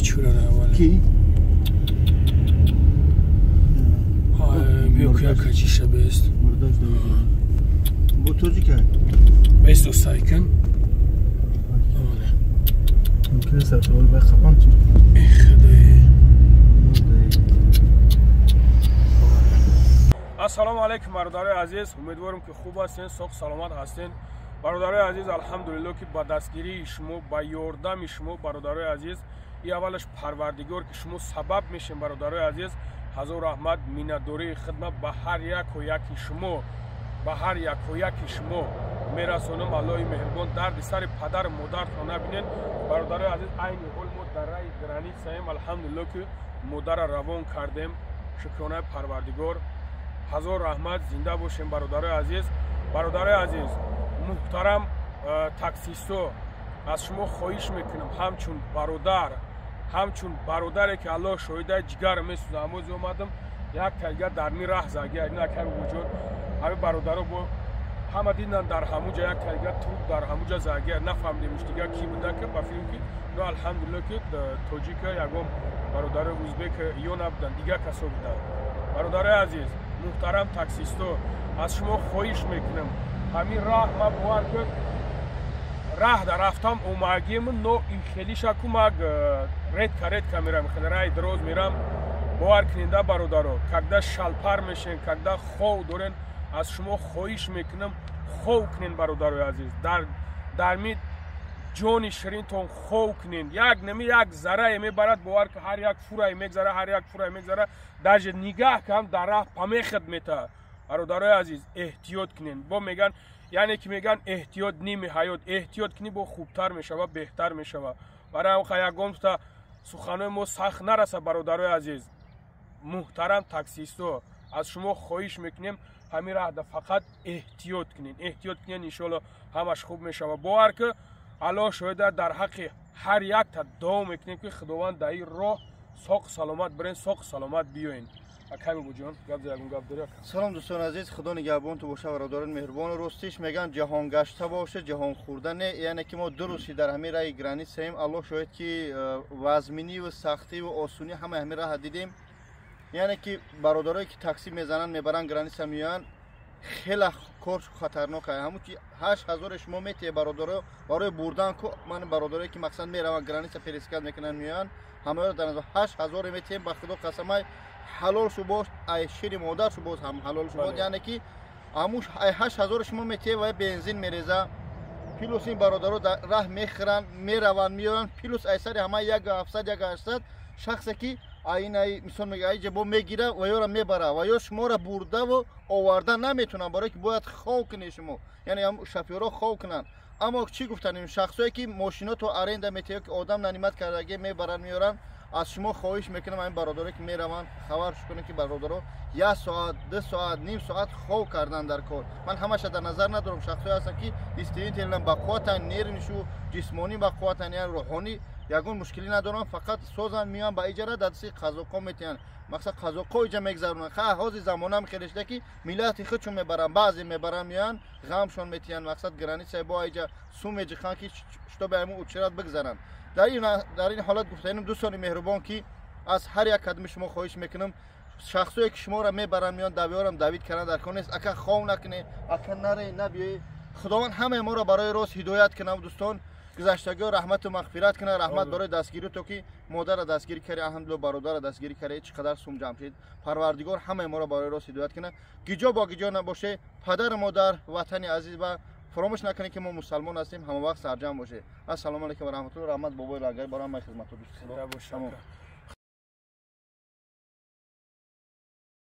بیچاره اولا کی؟ بیا که کچیشه بیست مرداش دویدیم با توجی که بیست و سایکن ممکنه سرطول باید خپم چی؟ خدای السلام علیکم برادرای عزیز، امیدوارم که خوب هستین، سوق سلامت هستین. برادرای عزیز الحمدلله که با دستگیری شما با یاردم شما برادرای عزیز ای اولش پروردگار که شما سبب میشین برادرای عزیز حضور رحمت مینتداری خدمت به هر یک و یکی شما به هر یک و یکی شما میرسونم. الله مهربان درد سر پدر مادر رو نبینین برادرای عزیز. عین حال ما در رای گرانیت سایم الحمدلله که مادر روان کردیم، شکرانه پروردگار. حضور رحمت زنده باشین برادرای عزیز. برادرای عزیز محترم تاکسیستو از شما خواهش میکنم همچون برادری که الله شاهده جگر میسوزه امروز اومدم یک تلگه در می راه زاگه اینا که وجود همه برادرها با همه دیدن در همونجا یک تلگه توپ در همونجا زاگه نفهمیدیمش دیگه کی بوده که با فیلم که نه الحمدلله که توجیک یگم برادر ازبک یا نبودن دیگه کسا بودن. برادرای عزیز محترم تاکسیستو از شما خواهش میکنم همین راه ما باور که راه در رفتم اومگیم نو این خیلی شکو مگ رد میرم خیلی رای دروز میرم باور کننده برادرها کگده شلپر میشین کگده خو دارین از شما خواهش میکنم خو کنین برادرای عزیز در می جون شیرین تون خو کنین یک ذره میبرد باور که هر یک فورای میگذره در نگاه کم در راه پمی خدمته. برادرای عزیز احتیاط کنین با میگن یعنی که میگن احتیاط نیمی حیات، احتیاط کنی با خوبتر میشه و بهتر میشه. برای اون خیلی تا سخنای ما سخت نرسه. برادرای عزیز محترم تاکسیستو از شما خواهش میکنیم همین راه فقط احتیاط کنین انشالله همش خوب میشه. باور که الله شاهده در حق هر یک تا دعا میکنیم که خداوند در این راه ساق سلامت برین ساق سلامت بیاین. سلام دوستان عزیز، خدا نگهبان تو باشه. برادران مهربان راستیش میگن جهان گشته باشه جهان خورده نه. یعنی که ما دو روزی در همین راه گرانی سیم الله شاهد که وزمینی و سختی و آسونی همه همین راه دیدیم. یعنی که برادرایی که تاکسی میزنن میبرن گرانی سمیان خیلی کار خطرناکه. همون که 8000 شما میته برادرها برای بردن کو من برادرایی که مقصد میرون گرانی س پریسکات میکنن میان همه در نظر 8000 میته به خدا قسم حلال شو باش ای شیر مادر شو باز هم حلال شو باش. یعنی که همون 8000 شما میته و بنزین میریزه پیلوس این برادرها در راه میخرن میرون میان پیلوس ایسر همه 1700 1800 شخصی که این مثلا میگه ای جبو میگیره و یا را میبره و یا شما را برده و آورده نمیتونن برای که باید خو کنی شما. یعنی هم شفیرها خو کنن. اما چی گفتن این شخصایی که ماشینا تو ارنده میته که آدم ننیمت کردگی میبرن میارن از شما خواهش میکنم این برادرایی که میرون خبرش کنن که برادرها 1 ساعت 2 ساعت نیم ساعت خو کردن در کار. من همش در نظر ندارم شخصایی هستن که استینت با قوت نیرنشو جسمانی با قوت یعنی روحانی یگون مشکلی ندارن فقط سوزن میان با اجاره دستی قزاقا میتین مقصد قزاقا اینجا میگذرونن. حاضر زمانه هم خیلیشته که ملت خودشون میبرن بعضی میبرن میان غمشون میتین مقصد گرانی با اینجا سوم جخان که شتا به همون اوچرات بگذرن. در این حالت گفتم دوستان مهربان که از هر یک قدم شما خواهش میکنم شخصایی که شما را میبرن میان دویارم دوید کردن در خانه است اگه خو نکنه اگه نره نبیه خداوند همه ما را برای راست هدایت کنه. دوستان گذشتگی رحمت و مغفرت کنه. رحمت برای دستگیری تو که مادر را دستگیری کردی الحمدلله برادر را دستگیری کردی چقدر سوم جمع شد. پروردگار همه ما را برای راست هدایت کنه. گیجا با گیجا نباشه. پدر مادر وطن عزیز و فراموش نکنید که ما مسلمان هستیم همه وقت سرجم باشه. السلام علیکم و رحمت الله. رحمت بابای لاگر برام خدمت دوست.